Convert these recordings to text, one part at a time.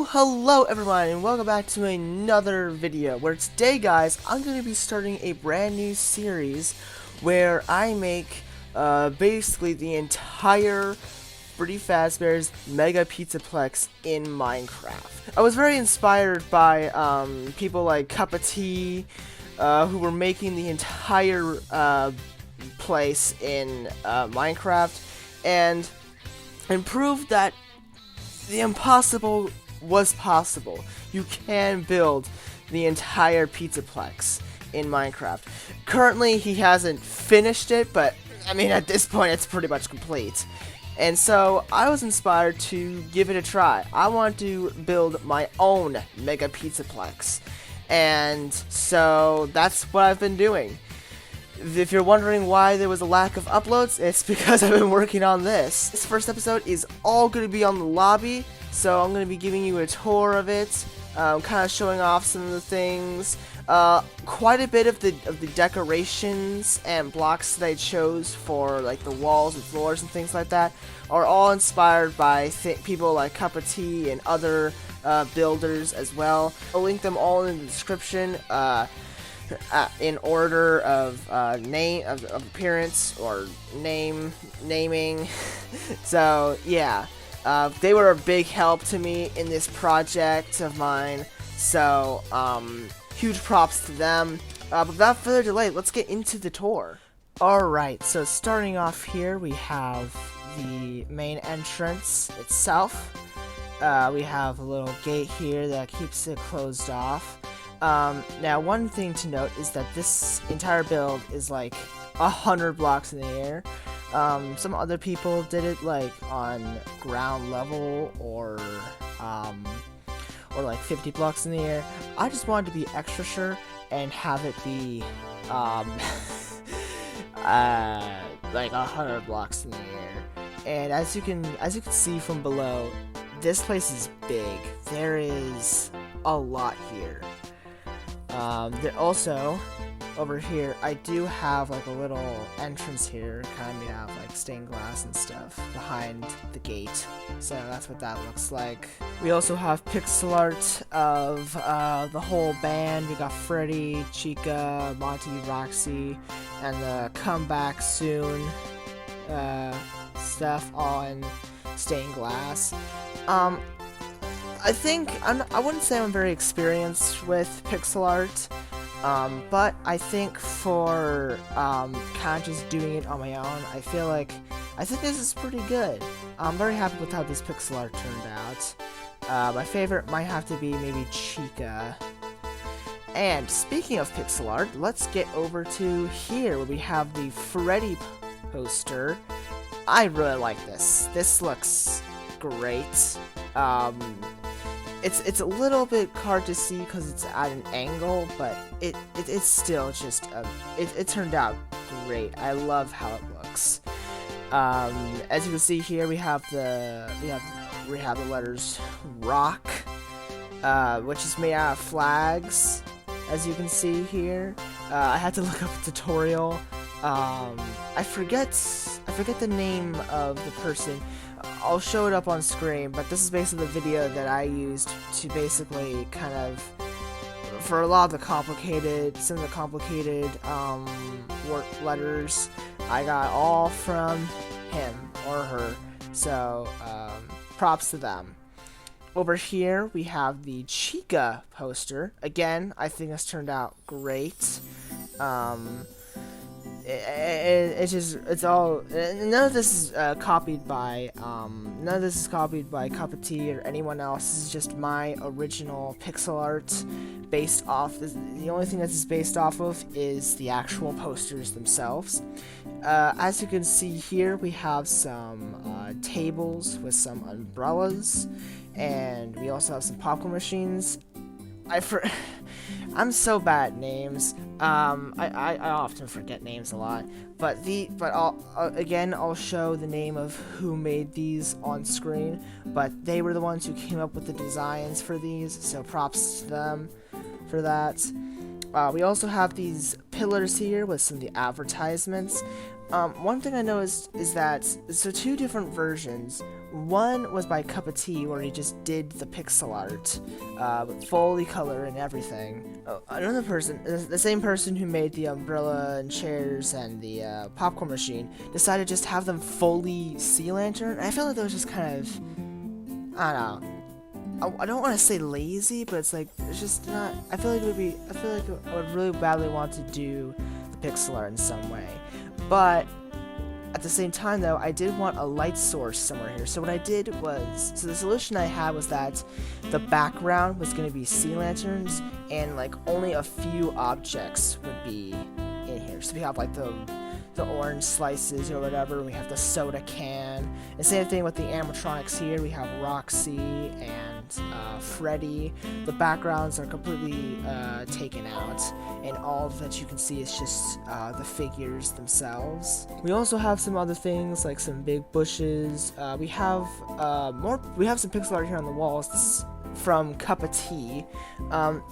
Hello everyone, and welcome back to another video where today, guys, I'm going to be starting a brand new series where I make basically the entire Freddy Fazbear's Mega Pizzaplex in Minecraft. I was very inspired by people like Cup of Tea, who were making the entire place in Minecraft, and proved that the impossible was possible. You can build the entire Pizzaplex in Minecraft. Currently, he hasn't finished it, but I mean, at this point, it's pretty much complete. And so, I was inspired to give it a try. I want to build my own Mega Pizzaplex. And so, that's what I've been doing. If you're wondering why there was a lack of uploads, it's because I've been working on this. This first episode is all going to be on the lobby, so I'm going to be giving you a tour of it, kind of showing off some of the things. Quite a bit of the decorations and blocks that I chose for like the walls and floors and things like that are all inspired by people like Cup of Tea and other builders as well. I'll link them all in the description. In order of name of appearance or naming. So yeah, they were a big help to me in this project of mine. So huge props to them. But without further delay, let's get into the tour. Alright, so starting off here, we have the main entrance itself. We have a little gate here that keeps it closed off. Now, one thing to note is that this entire build is like 100 blocks in the air. Some other people did it like on ground level or like 50 blocks in the air. I just wanted to be extra sure and have it be like 100 blocks in the air. And as you can see from below, this place is big. There is a lot here. There also, over here, I do have like a little entrance here, kind of made out of like stained glass and stuff, behind the gate. So that's what that looks like. We also have pixel art of the whole band. We got Freddy, Chica, Monty, Roxy, and the Comeback Soon stuff all in stained glass. I wouldn't say I'm very experienced with pixel art, but I think for kind of just doing it on my own, I think this is pretty good. I'm very happy with how this pixel art turned out. My favorite might have to be maybe Chica. And speaking of pixel art, let's get over to here where we have the Freddy poster. I really like this. This looks great. It's a little bit hard to see because it's at an angle, but it's still just it turned out great. I love how it looks. As you can see here, we have the letters rock, which is made out of flags. As you can see here, I had to look up a tutorial. I forget the name of the person. I'll show it up on screen, but this is basically the video that I used to basically kind of, for a lot of the complicated letters, I got all from him or her, so props to them. Over here, we have the Chica poster. Again, I think this turned out great. It's all, none of this is copied by Cup of Tea or anyone else. This is just my original pixel art based off the only thing this is based off of is the actual posters themselves. As you can see here, we have some tables with some umbrellas, and we also have some popcorn machines. I'm so bad at names. I often forget names a lot. But I'll show the name of who made these on screen. But they were the ones who came up with the designs for these, so props to them for that. We also have these pillars here with some of the advertisements. One thing I noticed is that, so two different versions. One was by Cup of Tea, where he just did the pixel art, with fully color and everything. Another person, the same person who made the umbrella and chairs and the popcorn machine, decided to just have them fully sea lantern. I feel like that was just kind of, I don't know. I don't want to say lazy, but it's like, it's just not, I feel like I would really badly want to do the pixel art in some way. But at the same time, though, I did want a light source somewhere here. So what I did was, so the solution I had was that the background was going to be sea lanterns, and like only a few objects would be in here. So we have like the orange slices or whatever. We have the soda can. And same thing with the animatronics here. We have Roxy and Freddy. The backgrounds are completely taken out, and all that you can see is just the figures themselves. We also have some other things like some big bushes. We have some pixel art here on the walls. This from Cup of Tea.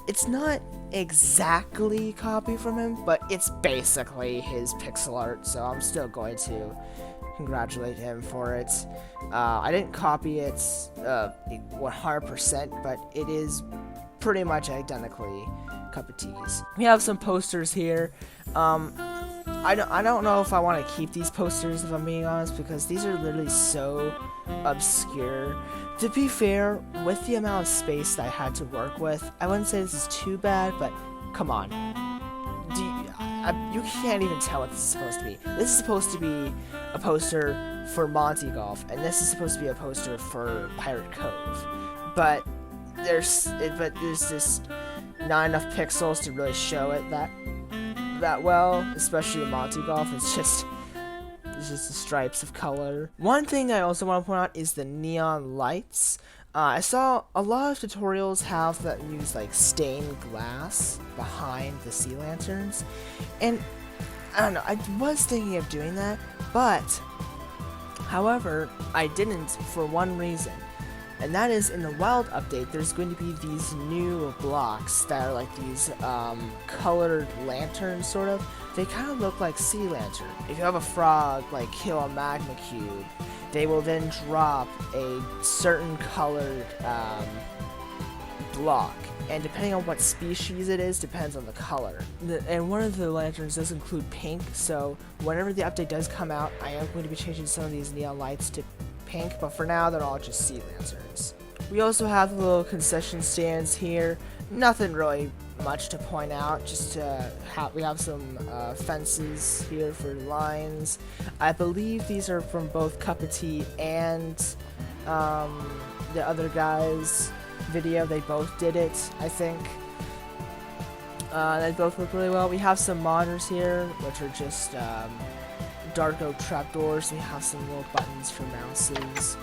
It's not exactly copy from him, but it's basically his pixel art, so I'm still going to congratulate him for it. I didn't copy it 100%, but it is pretty much identically Cup of Tea's. We have some posters here. I don't know if I want to keep these posters, if I'm being honest, because these are literally so obscure. To be fair, with the amount of space that I had to work with, I wouldn't say this is too bad, but come on. You can't even tell what this is supposed to be. This is supposed to be a poster for Monty Golf, and this is supposed to be a poster for Pirate Cove. But there's just not enough pixels to really show it that well, especially in Monty Golf. It's just the stripes of color. One thing I also want to point out is the neon lights. I saw a lot of tutorials have that use like stained glass behind the sea lanterns, and I don't know, I was thinking of doing that, but however, I didn't for one reason. And that is, in the Wild update, there's going to be these new blocks that are like these colored lanterns, sort of. They kind of look like sea lantern. If you have a frog like kill a magma cube, they will then drop a certain colored block. And depending on what species it is, depends on the color. And one of the lanterns does include pink, so whenever the update does come out, I am going to be changing some of these neon lights to pink, but for now they're all just sea lanterns. We also have the little concession stands here. Nothing really much to point out, just we have some fences here for lines. I believe these are from both Cup of Tea and the other guy's video. They both did it, I think. They both look really well. We have some monitors here, which are just dark oak trapdoors. We have some little buttons for mouses.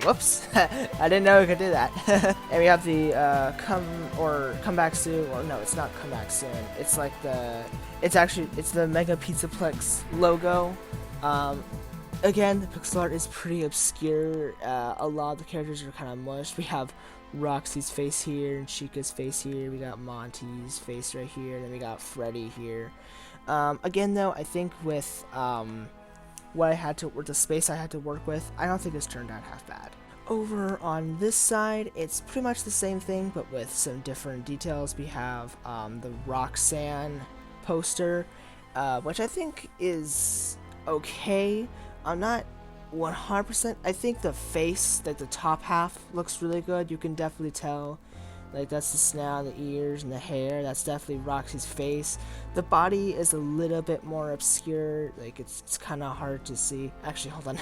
Whoops. I didn't know we could do that. And we have the come back soon, or no, it's not come back soon. It's like it's the Mega Pizzaplex logo. Again, the pixel art is pretty obscure. A lot of the characters are kind of mushed. We have Roxy's face here and Chica's face here. We got Monty's face right here, and then we got Freddy here. Again, though, I think with with the space I had to work with, I don't think this turned out half bad. Over on this side, it's pretty much the same thing, but with some different details. We have the Roxanne poster, which I think is okay. I'm not 100%. I think the face, like the top half, looks really good. You can definitely tell, like that's the snout, the ears, and the hair. That's definitely Roxy's face. The body is a little bit more obscure. Like it's kind of hard to see. Actually, hold on.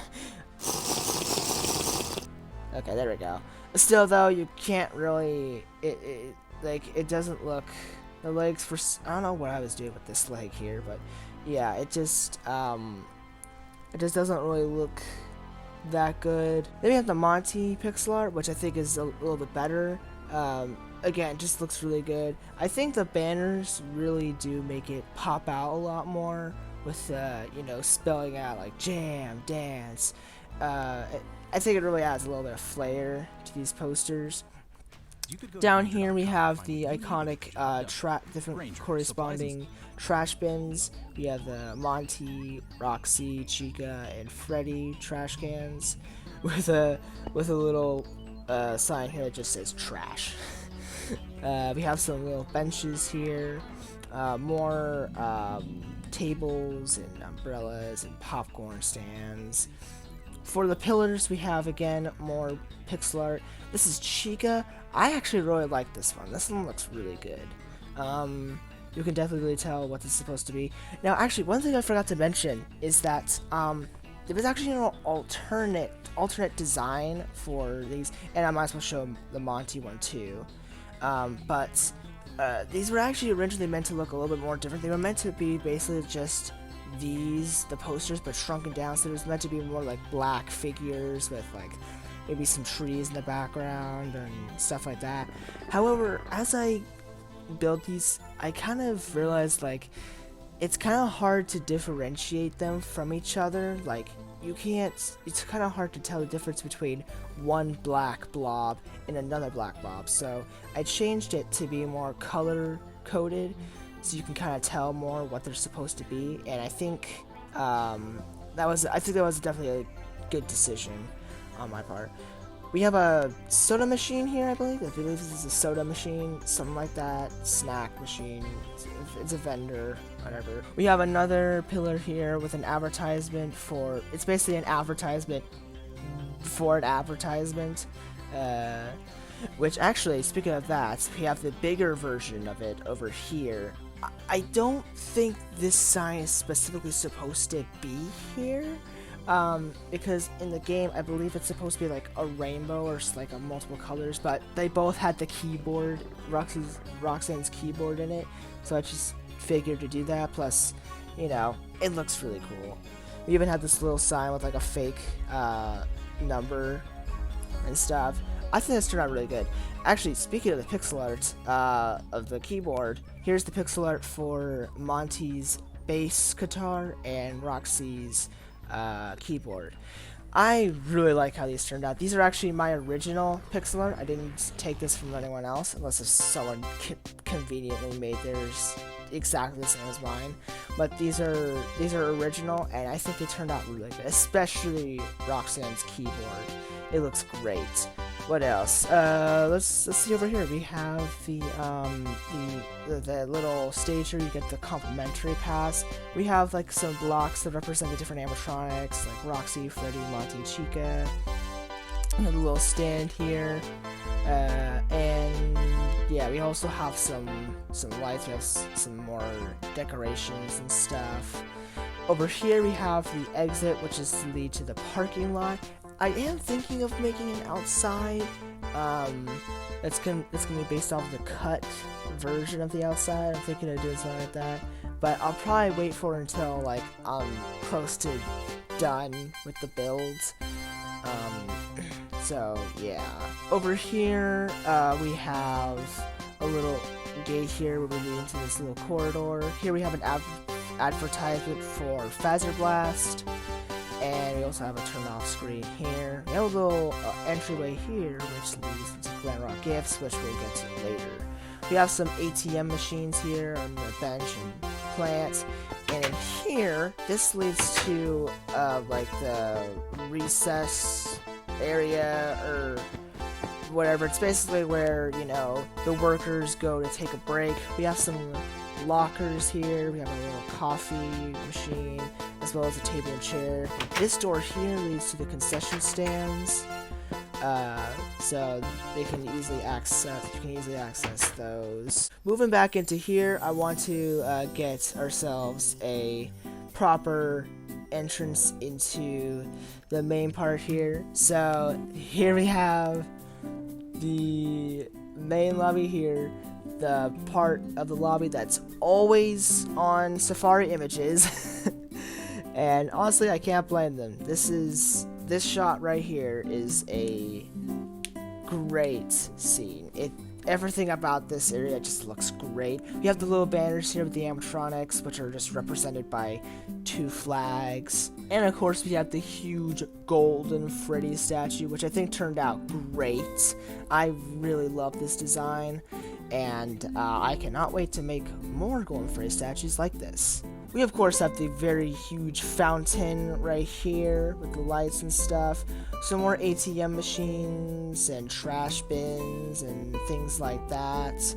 Okay, there we go. Still, though, you can't really. It doesn't look. The legs for. I don't know what I was doing with this leg here, but yeah, it just doesn't really look that good. Then we have the Monty pixel art, which I think is a little bit better. Again, just looks really good. I think the banners really do make it pop out a lot more with, spelling out like jam, dance. I think it really adds a little bit of flair to these posters. Down here we have the iconic different corresponding trash bins. We have the Monty, Roxy, Chica, and Freddy trash cans with a little sign here that just says trash. We have some little benches here, more tables and umbrellas and popcorn stands. For the pillars, we have, again, more pixel art. This is Chica. I actually really like this one. This one looks really good. You can definitely really tell what this is supposed to be. Now, actually, one thing I forgot to mention is that there was actually an alternate design for these, and I might as well show the Monty one too. But these were actually originally meant to look a little bit more different. They were meant to be basically just the posters, but shrunken down, so it was meant to be more like black figures with like maybe some trees in the background and stuff like that. However, as I built these, I kind of realized like it's kind of hard to differentiate them from each other. Like it's kind of hard to tell the difference between one black blob and another black blob, so I changed it to be more color coded so you can kind of tell more what they're supposed to be, and I think that was definitely a good decision on my part. We have a soda machine here, I believe. I believe this is a soda machine, something like that. Snack machine. It's a vendor, whatever. We have another pillar here with an advertisement for. It's basically an advertisement for an advertisement. Which actually, speaking of that, we have the bigger version of it over here. I don't think this sign is specifically supposed to be here. Because in the game, I believe it's supposed to be like a rainbow or like a multiple colors, but they both had the keyboard, Roxanne's keyboard in it, so I just figured to do that. Plus, you know, it looks really cool. We even had this little sign with like a fake number and stuff. I think this turned out really good. Actually, speaking of the pixel art of the keyboard, here's the pixel art for Monty's bass guitar and Roxy's keyboard. I really like how these turned out. These are actually my original pixel art. I didn't take this from anyone else, unless if someone conveniently made theirs exactly the same as mine. But these are original, and I think they turned out really good, especially Roxanne's keyboard. It looks great. What else? Let's see over here. We have the little stage here. You get the complimentary pass. We have like some blocks that represent the different animatronics, like Roxy, Freddy, Monty, and Chica. Another little stand here, and yeah, we also have some lights. We have some more decorations and stuff. Over here we have the exit, which is to lead to the parking lot. I am thinking of making an outside. It's gonna be based off the cut version of the outside. I'm thinking of doing something like that, but I'll probably wait for it until like I'm close to done with the builds. So yeah. Over here, we have a little gate here where we lead into this little corridor. Here we have an advertisement for Phaser Blast. And we also have a turn-off screen here. We have a little entryway here, which leads into Glen Rock Gifts, which we'll get to later. We have some ATM machines here on the bench and plants. And in here, this leads to like the recess area or whatever. It's basically where, you know, the workers go to take a break. We have some lockers here. We have a little coffee machine, as well as a table and chair. This door here leads to the concession stands, so you can easily access those. Moving back into here, I want to get ourselves a proper entrance into the main part here. So here we have the main lobby here, the part of the lobby that's always on Safari images. And honestly, I can't blame them. This shot right here is a great scene. Everything about this area just looks great. We have the little banners here with the animatronics, which are just represented by two flags. And of course we have the huge golden Freddy statue, which I think turned out great. I really love this design, and I cannot wait to make more golden Freddy statues like this. We of course have the very huge fountain right here with the lights and stuff. Some more ATM machines and trash bins and things like that.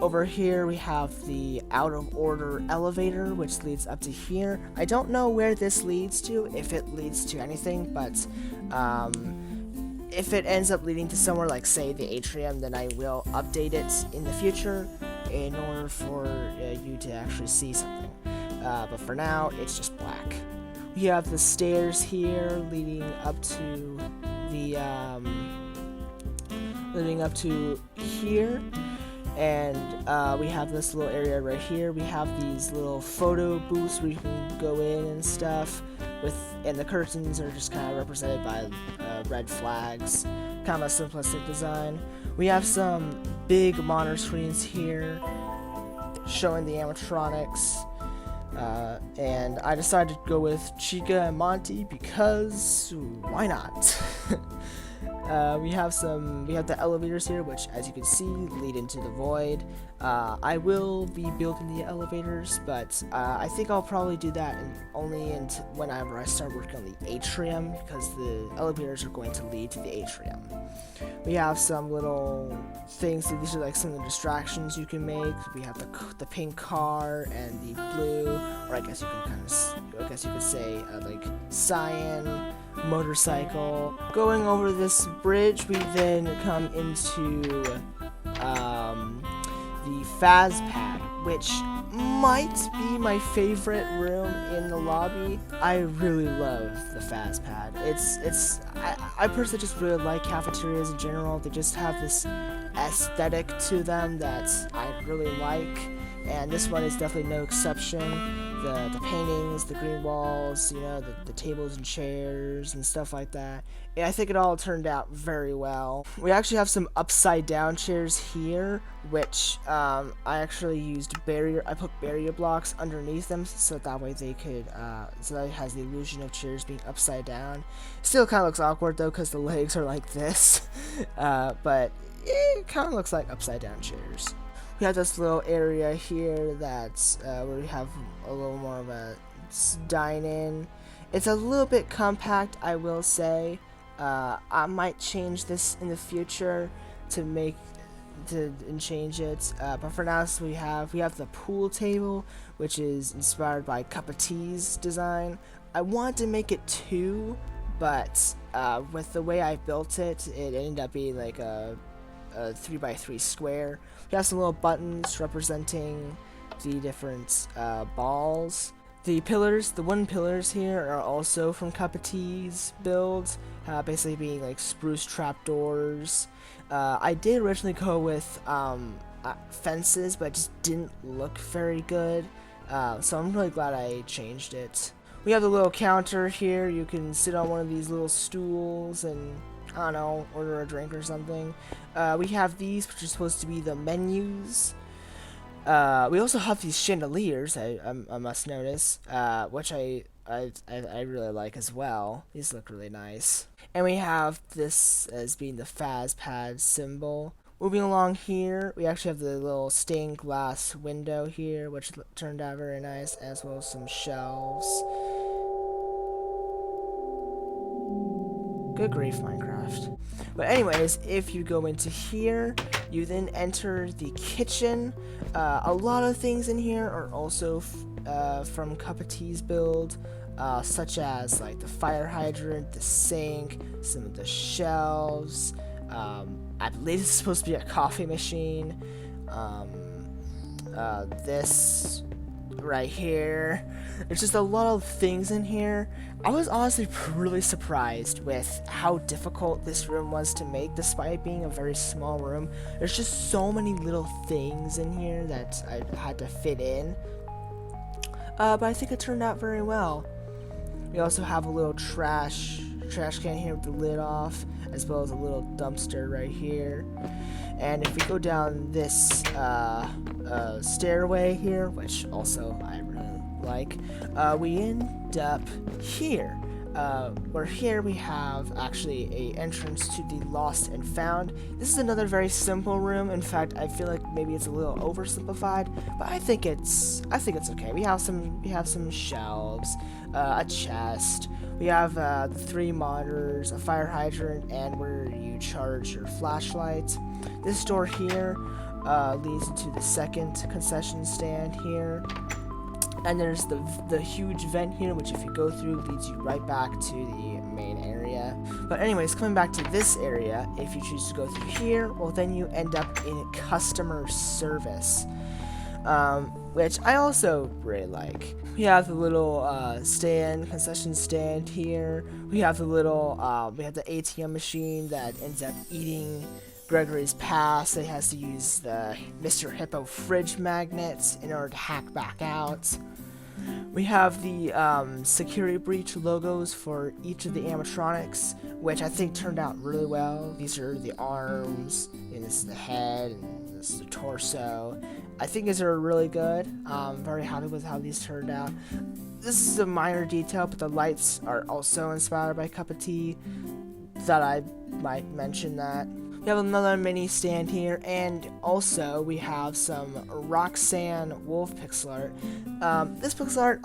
Over here we have the out of order elevator, which leads up to here. I don't know where this leads to, if it leads to anything, but if it ends up leading to somewhere like, say, the atrium, then I will update it in the future in order for you to actually see something. But for now, it's just black. We have the stairs here leading up to the here. And we have this little area right here. We have these little photo booths where you can go in and stuff. And the curtains are just kind of represented by red flags. Kind of a simplistic design. We have some big monitor screens here showing the animatronics. And I decided to go with Chica and Monty because why not? We have the elevators here, which, as you can see, lead into the void. I will be building the elevators, but I think I'll probably do that only whenever I start working on the atrium, because the elevators are going to lead to the atrium. We have some little things. These are like some of the distractions you can make. We have the pink car and the blue, or I guess you could say like cyan motorcycle. Going over this bridge, we then come into the Faz Pad, which might be my favorite room in the lobby. I really love the Faz Pad. I personally just really like cafeterias in general. They just have this aesthetic to them that I really like, and this one is definitely no exception. The paintings, the green walls, you know, the tables and chairs and stuff like that. And I think it all turned out very well. We actually have some upside down chairs here, which I actually used I put barrier blocks underneath them so that way they could, so that it has the illusion of chairs being upside down. Still kind of looks awkward though because the legs are like this, but it kind of looks like upside down chairs. We have this little area here that's where we have a little more of a dine-in. It's a little bit compact, I will say. I might change this in the future to change it. But for now, we have the pool table, which is inspired by Cup of Tea's design. I want to make it 2, but with the way I built it, it ended up being like a 3x3 square. We have some little buttons representing the different balls. The wooden pillars here are also from Cup of Tea's build, basically being like spruce trapdoors. I did originally go with fences, but it just didn't look very good, so I'm really glad I changed it. We have the little counter here. You can sit on one of these little stools and, I don't know, order a drink or something. We have these, which are supposed to be the menus. We also have these chandeliers, I must notice, which I really like as well. These look really nice. And we have this as being the Faz Pad symbol. Moving along here, we actually have the little stained glass window here, which turned out very nice, as well as some shelves. Good grief, Minecraft. But anyways, if you go into here, you then enter the kitchen. A lot of things in here are also from Cup of Tea's build, such as like the fire hydrant, the sink, some of the shelves. I believe this is supposed to be a coffee machine. This right here. There's just a lot of things in here. I was honestly really surprised with how difficult this room was to make, despite being a very small room. There's just so many little things in here that I had to fit in. But I think it turned out very well. We also have a little trash can here with the lid off, as well as a little dumpster right here. And if we go down this stairway here, which also I like, we end up here. Where here we have actually a entrance to the Lost and Found. This is another very simple room. In fact, I feel like maybe it's a little oversimplified, but I think it's okay. We have some shelves, a chest. We have the 3 monitors, a fire hydrant, and where you charge your flashlight. This door here leads into the second concession stand here. And there's the huge vent here, which if you go through leads you right back to the main area. But anyways, coming back to this area, if you choose to go through here, well then you end up in customer service, which I also really like. We have the little concession stand here. We have the little, we have the ATM machine that ends up eating Gregory's pass. It has to use the Mr. Hippo fridge magnets in order to hack back out. We have the security breach logos for each of the animatronics, which I think turned out really well. These are the arms, and this is the head, and this is the torso. I think these are really good. I'm very happy with how these turned out. This is a minor detail, but the lights are also inspired by Cup of Tea. Thought I might mention that. We have another mini stand here, and also we have some Roxanne Wolf pixel art. This pixel art,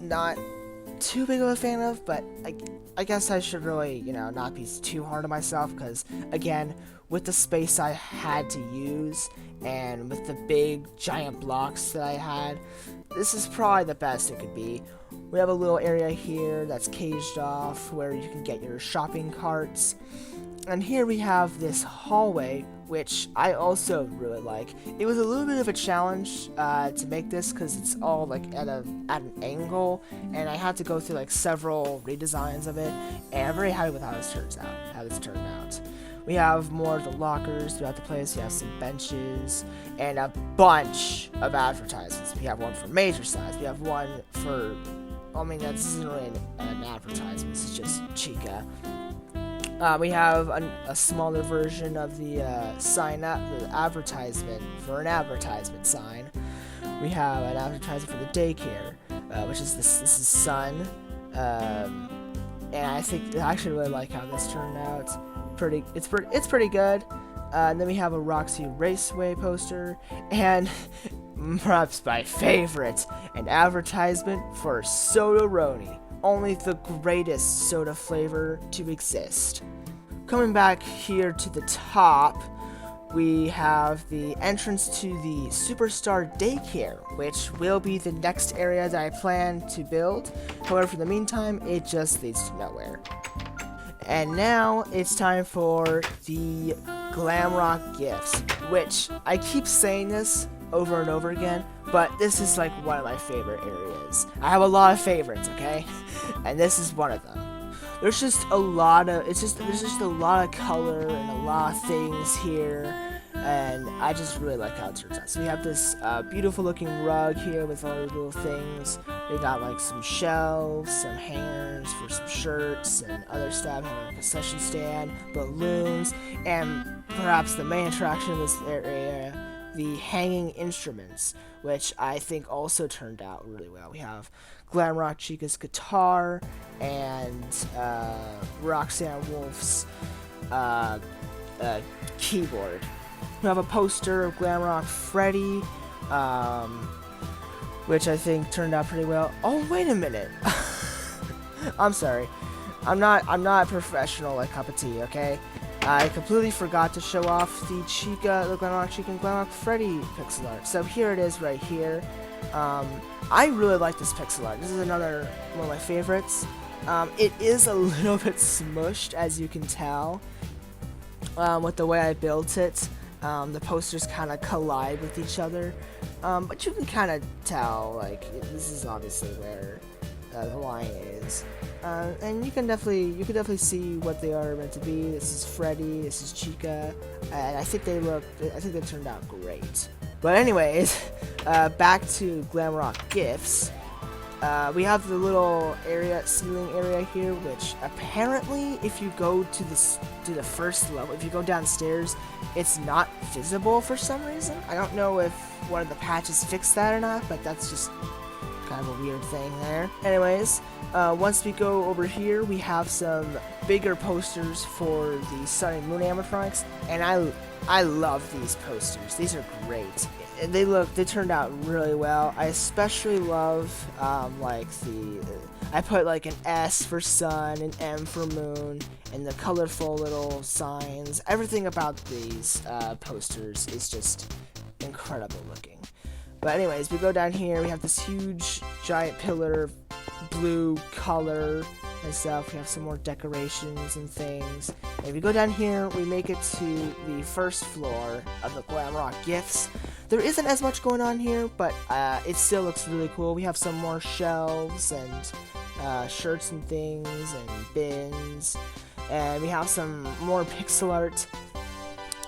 not too big of a fan of, but I guess I should really, not be too hard on myself, because, again, with the space I had to use, and with the big, giant blocks that I had, this is probably the best it could be. We have a little area here that's caged off, where you can get your shopping carts. And here we have this hallway, which I also really like. It was a little bit of a challenge to make this, because it's all like at an angle, and I had to go through like several redesigns of it, and I'm very happy with how this turned out. We have more of the lockers throughout the place. We have some benches and a bunch of advertisements. We have one for major size. We have one for, this isn't really an advertisement. This is just Chica. We have a smaller version of the the advertisement for an advertisement sign. We have an advertisement for the daycare, which is this is Sun, and I actually really like how this turned out. It's pretty good. And then we have a Roxy Raceway poster, and perhaps my favorite, an advertisement for Soda-Roni. Only the greatest soda flavor to exist. Coming back here to the top, we have the entrance to the Superstar Daycare, which will be the next area that I plan to build. However, for the meantime, it just leads to nowhere. And now it's time for the Glam Rock gifts, which I keep saying this over and over again, but this is like one of my favorite areas. I have a lot of favorites, okay? And this is one of them. There's just a lot of color and a lot of things here, and I just really like how it turns out. So we have this beautiful looking rug here with all the little things. We got like some shelves, some hangers for some shirts and other stuff, a concession stand, balloons, and perhaps the main attraction of this area, the hanging instruments, which I think also turned out really well. We have Glam Rock Chica's guitar and Roxanne Wolf's keyboard. We have a poster of Glam Rock Freddy, which I think turned out pretty well. Oh, wait a minute. I'm sorry. I'm not professional like Cup of Tea, okay? I completely forgot to show off the Glam Rock Chica and Glam Rock Freddy pixel art. So here it is right here. I really like this pixel art. This is another one of my favorites. It is a little bit smushed, as you can tell, with the way I built it. The posters kind of collide with each other, but you can kind of tell, like, this is obviously where the line is. And you can definitely see what they are meant to be. This is Freddy, this is Chica, and I think they turned out great. But anyways, back to Glam Rock gifts. We have the little ceiling area here, which apparently, if you go to the first level, if you go downstairs, it's not visible for some reason. I don't know if one of the patches fixed that or not, but that's just kind of a weird thing there. Anyways, once we go over here, we have some bigger posters for the Sun and Moon Animatronics, and I love these posters. These are great. They turned out really well. I especially love like I put like an S for Sun, an M for Moon, and the colorful little signs. Everything about these posters is just incredible looking. But anyways, we go down here, we have this huge giant pillar, blue color and stuff. We have some more decorations and things. And if we go down here, we make it to the first floor of the Glam Rock Gifts. There isn't as much going on here, but it still looks really cool. We have some more shelves and shirts and things and bins. And we have some more pixel art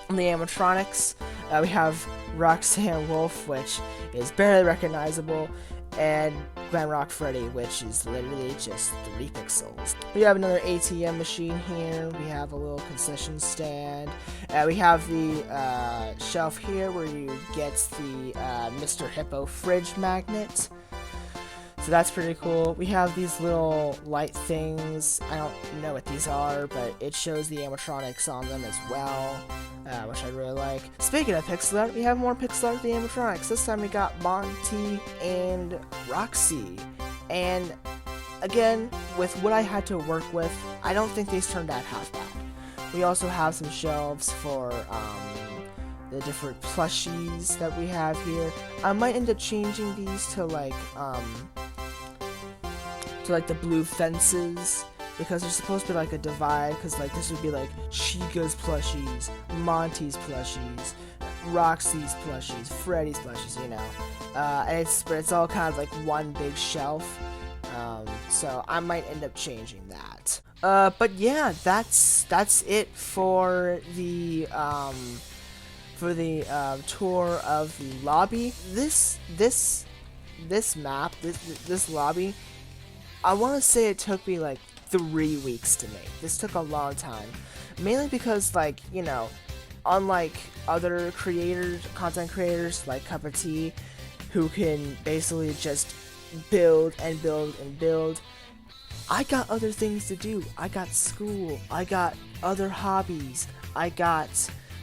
on the animatronics. We have Roxanne Wolf, which is barely recognizable, and Glam Rock Freddy, which is literally just 3 pixels. We have another ATM machine here. We have a little concession stand. We have the shelf here where you get the Mr. Hippo fridge magnet. So that's pretty cool. We have these little light things. I don't know what these are, but it shows the animatronics on them as well, which I really like. Speaking of pixel art, we have more pixel art of the animatronics. This time we got Monty and Roxy. And again, with what I had to work with, I don't think these turned out half bad. We also have some shelves for the different plushies that we have here. I might end up changing these to like the blue fences, because there's supposed to be like a divide, because like this would be like Chica's plushies, Monty's plushies, Roxy's plushies, Freddy's plushies, you know. And it's all kind of like one big shelf. So I might end up changing that. But yeah, that's it for the tour of the lobby. This map, this lobby, I want to say it took me like 3 weeks to make. This took a long time, mainly because, like, you know, unlike other content creators like Cup of Tea, who can basically just build and build and build, I got other things to do. I got school, I got other hobbies, I got,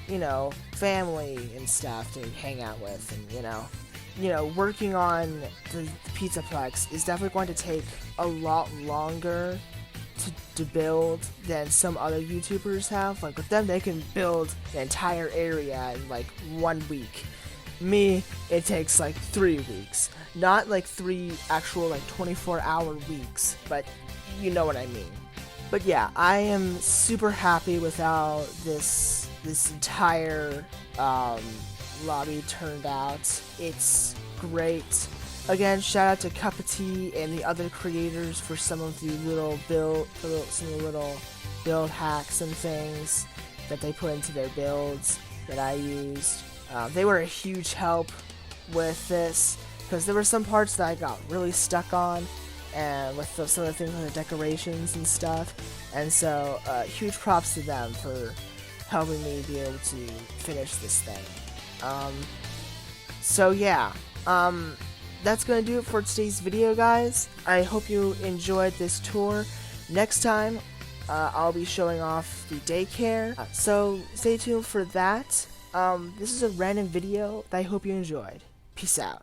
you know, family and stuff to hang out with, and you know, working on the Pizzaplex is definitely going to take a lot longer to build than some other YouTubers have. Like with them, they can build the entire area in like 1 week. Me, it takes like 3 weeks. Not like 3 actual like 24-hour weeks, but you know what I mean. But yeah, I am super happy with how this entire lobby turned out. It's great. Again, shout out to Cup of Tea and the other creators for some of the little build hacks and things that they put into their builds that I used. They were a huge help with this, because there were some parts that I got really stuck on, and with some of the things like the decorations and stuff. And so, huge props to them for helping me be able to finish this thing. So yeah, that's gonna do it for today's video, guys. I hope you enjoyed this tour. Next time, I'll be showing off the daycare, so stay tuned for that. This is a random video that I hope you enjoyed. Peace out.